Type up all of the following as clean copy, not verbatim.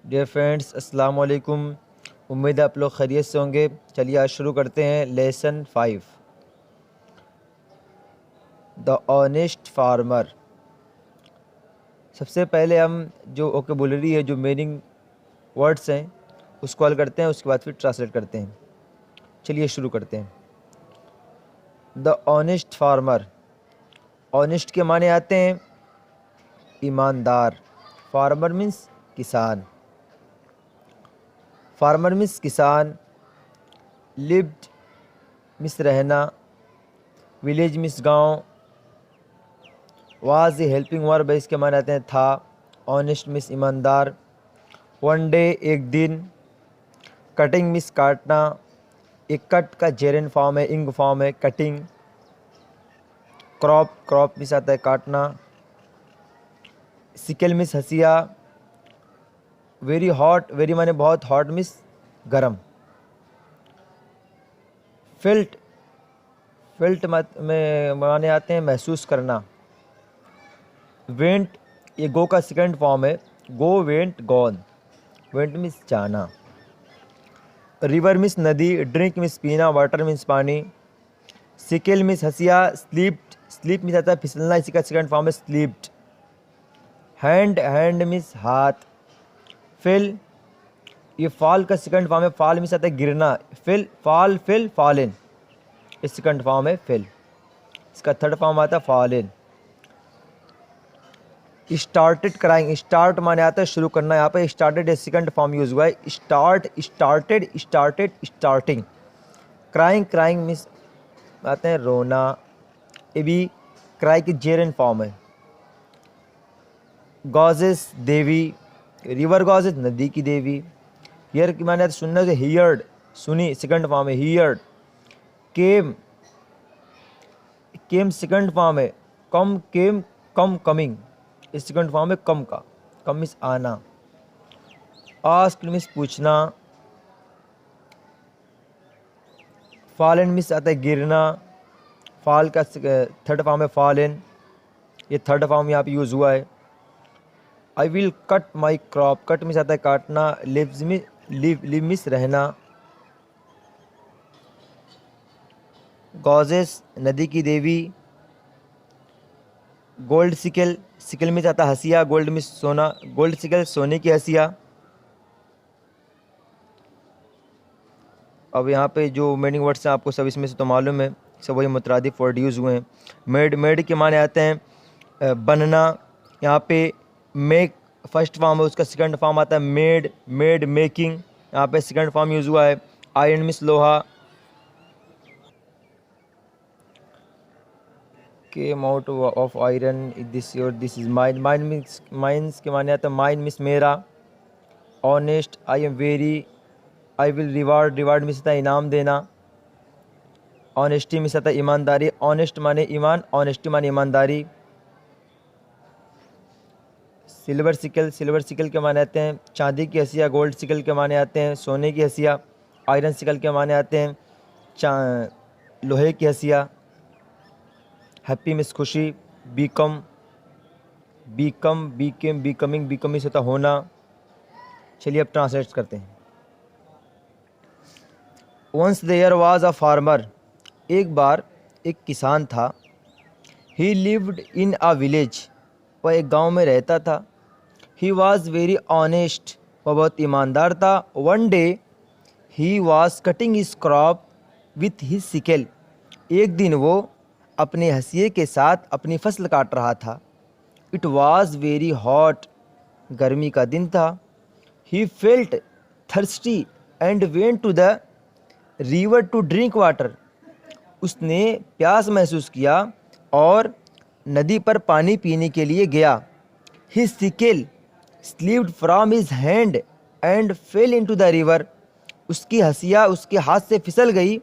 Dear friends, अस्सलाम वालेकुम। उम्मीद है आप लोग खैरियत से होंगे। चलिए आज शुरू करते हैं लेसन 5, द ऑनेस्ट फार्मर। सबसे पहले हम जो वोकेबुलरी है, जो मीनिंग वर्ड्स हैं, उसको हल करते हैं, उसके बाद फिर ट्रांसलेट करते हैं। चलिए शुरू करते हैं। The honest farmer. ऑनेस्ट के माने आते हैं ईमानदार। फार्मर मीन्स किसान। फार्मर मीन्स किसान। लिव्ड मीन्स रहना। विलेज मीन्स गांव। वाज ए हेल्पिंग वर्ब है, इसके माने आते हैं था। ऑनेस्ट मीन्स ईमानदार। वन डे एक दिन। कटिंग मीन्स काटना। एक कट का जेरन फॉर्म है, इंग फॉर्म है कटिंग। क्रॉप, क्रॉप मीन्स आता है काटना। सिकल मीन्स हसिया। वेरी हॉट, वेरी माने बहुत, हॉट मीन्स गरम। फिल्ट, फिल्ट में माने आते हैं महसूस करना। वेंट, ये गो का सेकंड फॉर्म है, go went gone. Went means जाना। रिवर मीन्स नदी। ड्रिंक मीन्स पीना। वाटर मीन्स पानी। सिकेल मीन्स हसिया। स्लीप्ड, स्लीप मीन्स आता है फिसलना, इसी का सेकंड फॉर्म है स्लीप्ड। हैंड, हैंड मीन्स हाथ। फिल, ये फॉल का सेकंड फॉर्म है, फॉल मीन्स आता है गिरना। Fell, fall, fell, fallen, ये सेकंड फॉर्म है फिल। इसका थर्ड फॉर्म आता है fallen. Started crying, start माने आता है शुरू करना, यहाँ पे स्टार्टेड है सेकंड फॉर्म यूज हुआ है। Start, started, started, starting. Crying, crying means आते हैं रोना, ये भी क्राई की जेरन फॉर्म है। गॉजेस, देवी। रिवर गॉजेस, नदी की देवी। हियर की माने सुनने से हियर्ड, सुनी, सेकंड फॉर्म है हियर्ड। केम, केम सेकंड फॉर्म है। कम, केम, कम, कमिंग, इस सेकंड फॉर्म है कम का। कम मीन्स आना। आस्क मीन्स पूछना। फॉलन मीन्स आता है गिरना। फॉल का थर्ड फॉर्म है फॉलन, ये थर्ड फॉर्म यहाँ पे यूज़ हुआ है। I will cut my crop, cut means आता है काटना। लिव्स में लिव मीन्स रहना। गॉजेस, नदी की देवी। गोल्ड सिकल, सिकल मीन्स आता है हसिया। गोल्ड मीन्स सोना। गोल्ड सिकल, सोने की हसिया। अब यहाँ पे जो मीनिंग वर्ड्स हैं आपको सब इसमें से तो मालूम है, सब वही मुतरादिफ वर्ड यूज़ हुए हैं। मेड, मेड के माने आते हैं बनना। यहाँ पे मेक फर्स्ट फॉर्म है, उसका सेकंड फॉर्म आता है मेड, मेड, मेकिंग, यहाँ पे सेकंड फॉर्म यूज़ हुआ है। आयरन मीन्स लोहा। Came out of iron, this your, this is mine. Mine means, mines के माने आता है माइन मीन्स मेरा। Honest, I am very. I will reward, reward means आता है इनाम देना। ऑनेस्टी मीन्स आता है ईमानदारी। ऑनेस्ट माने ईमान, ऑनेस्टी माने ईमानदारी। सिल्वर सिकल, सिल्वर सिकल के माने आते हैं चांदी की हसिया। गोल्ड सिकल के माने आते हैं सोने की हसिया। आयरन सिकल के माने आते हैं लोहे की हसिया। हैप्पी मीन्स खुशी। Become, become, became, becoming, becoming होता होना। चलिए अब ट्रांसलेट करते हैं। Once there was a farmer, एक बार एक किसान था। ही लिव्ड इन अ विलेज, वह एक गांव में रहता था। ही वॉज वेरी ऑनेस्ट, वह बहुत ईमानदार था। One day he was cutting his crop with his sickle, एक दिन वो अपने हंसिए के साथ अपनी फसल काट रहा था। इट वॉज वेरी हॉट, गर्मी का दिन था। He felt thirsty and went to the river to drink water, उसने प्यास महसूस किया और नदी पर पानी पीने के लिए गया। His sickle slipped from his hand and fail into the river, उसकी हंसिया उसके हाथ से फिसल गई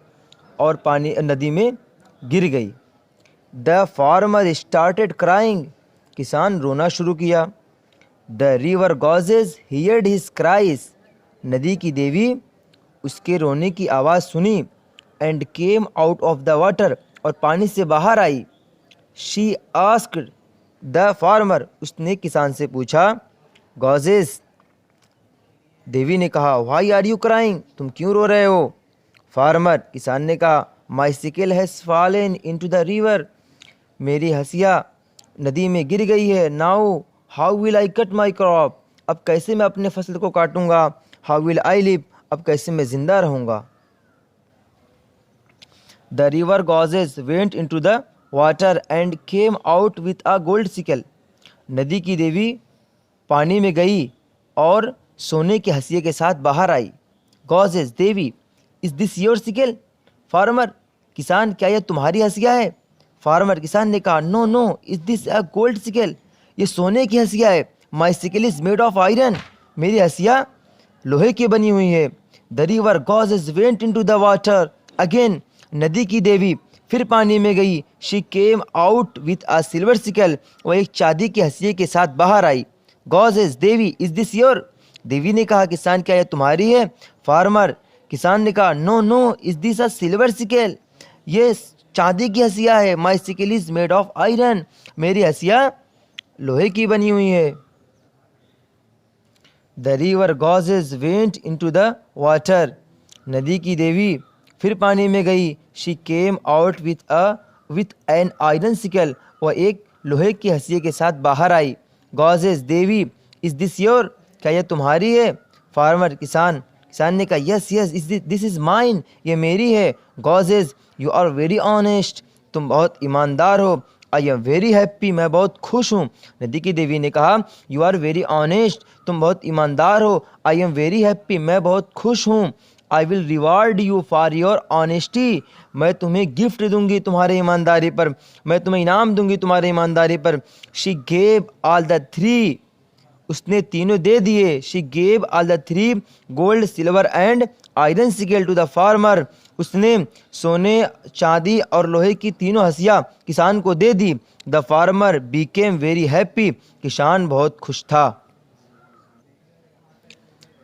और पानी नदी में गिर गई। द फार्मर स्टार्टेड क्राइंग, किसान रोना शुरू किया। The river गॉजेज heard his cries, नदी की देवी उसके रोने की आवाज़ सुनी। And came out of the water, और पानी से बाहर आई। शी आस्क्ड द फार्मर, उसने किसान से पूछा। गॉजेज, देवी ने कहा, वाई आर यू क्राइंग, तुम क्यों रो रहे हो? फार्मर, किसान ने कहा, my sickle has fallen into the river, मेरी हंसिया नदी में गिर गई है। Now how will I cut my crop, अब कैसे मैं अपने फसल को काटूंगा। हाउ विल आई लिव, अब कैसे मैं जिंदा रहूंगा। The river goddess went into the water and came out with a gold sickle, नदी की देवी पानी में गई और सोने के हंसिये के साथ बाहर आई। गॉजेज, देवी, is this your sickle? Farmer, किसान, क्या यह तुम्हारी हंसिया है? फार्मर, किसान ने कहा, no no, is this a gold sickle, ये सोने की हंसिया है। My sickle is made of iron, मेरी हंसिया लोहे की बनी हुई है। The river goddess went into the water again, नदी की देवी फिर पानी में गई। She came out with a silver sickle, वह एक चांदी के हंसिये के साथ बाहर आई। गॉजेज, देवी, इज दिस योर? देवी ने कहा, किसान, क्या यह तुम्हारी है? फार्मर, किसान ने कहा, no no, is this a silver sickle, ये चांदी की हंसिया है। My sickle is made of iron, मेरी हंसिया लोहे की बनी हुई है। The river goddess went into the water, नदी की देवी फिर पानी में गई। She came out with an iron sickle, वह एक लोहे की हंसिये के साथ बाहर आई। गॉजेज, देवी, इज दिस योर? क्या यह तुम्हारी है? फार्मर, किसान ने कहा, yes yes, this is mine, ये मेरी है। Gauges, you are very honest, तुम बहुत ईमानदार हो। आई एम वेरी हैप्पी, मैं बहुत खुश हूँ। नदी की देवी ने कहा, यू आर वेरी ऑनेस्ट, तुम बहुत ईमानदार हो। आई एम वेरी हैप्पी, मैं बहुत खुश हूँ। I will reward you for your honesty, मैं तुम्हें गिफ्ट दूंगी तुम्हारे ईमानदारी पर, मैं तुम्हें इनाम दूंगी तुम्हारे ईमानदारी पर। She gave all the three, उसने तीनों दे दिए। She gave all the three gold, silver and iron sickle to the farmer, उसने सोने, चांदी और लोहे की तीनों हंसिया किसान को दे दी। The farmer became very happy, किसान बहुत खुश था।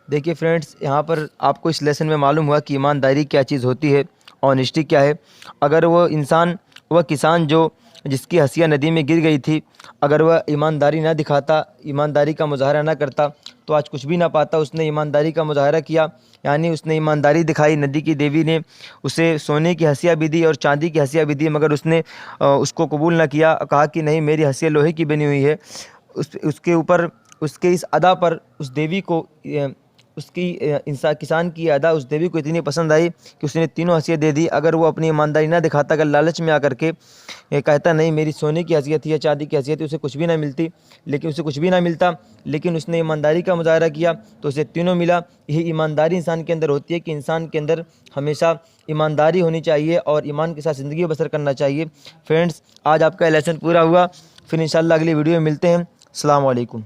देखिए फ्रेंड्स, यहाँ पर आपको इस लेसन में मालूम हुआ कि ईमानदारी क्या चीज़ होती है, ऑनेस्टी क्या है। अगर वह किसान जो जिसकी हंसिया नदी में गिर गई थी, अगर वह ईमानदारी ना दिखाता, ईमानदारी का मुजाहरा ना करता, तो आज कुछ भी ना पाता। उसने ईमानदारी का मुजाहरा किया, यानी उसने ईमानदारी दिखाई। नदी की देवी ने उसे सोने की हंसिया भी दी और चांदी की हंसिया भी दी, मगर उसने उसको कबूल ना किया, कहा कि नहीं, मेरी हंसिया लोहे की बनी हुई है। उसके ऊपर, उसके इस अदा पर उस देवी को, उसकी किसान की अदा उस देवी को इतनी पसंद आई कि उसने तीनों हंसियाँ दे दी। अगर वो अपनी ईमानदारी ना दिखाता, अगर लालच में आकर के कहता नहीं मेरी सोने की हैसियत थी या चांदी की हैसियत थी, उसे कुछ भी ना मिलती, लेकिन उसे कुछ भी ना मिलता, लेकिन उसने ईमानदारी का मुजाहरा किया तो उसे तीनों मिला। यही ईमानदारी इंसान के अंदर होती है कि इंसान के अंदर हमेशा ईमानदारी होनी चाहिए और ईमान के साथ ज़िंदगी बसर करना चाहिए। फ्रेंड्स, आज आपका लेसन पूरा हुआ, फिर इंशाल्लाह अगली वीडियो में मिलते हैं। अस्सलाम वालेकुम।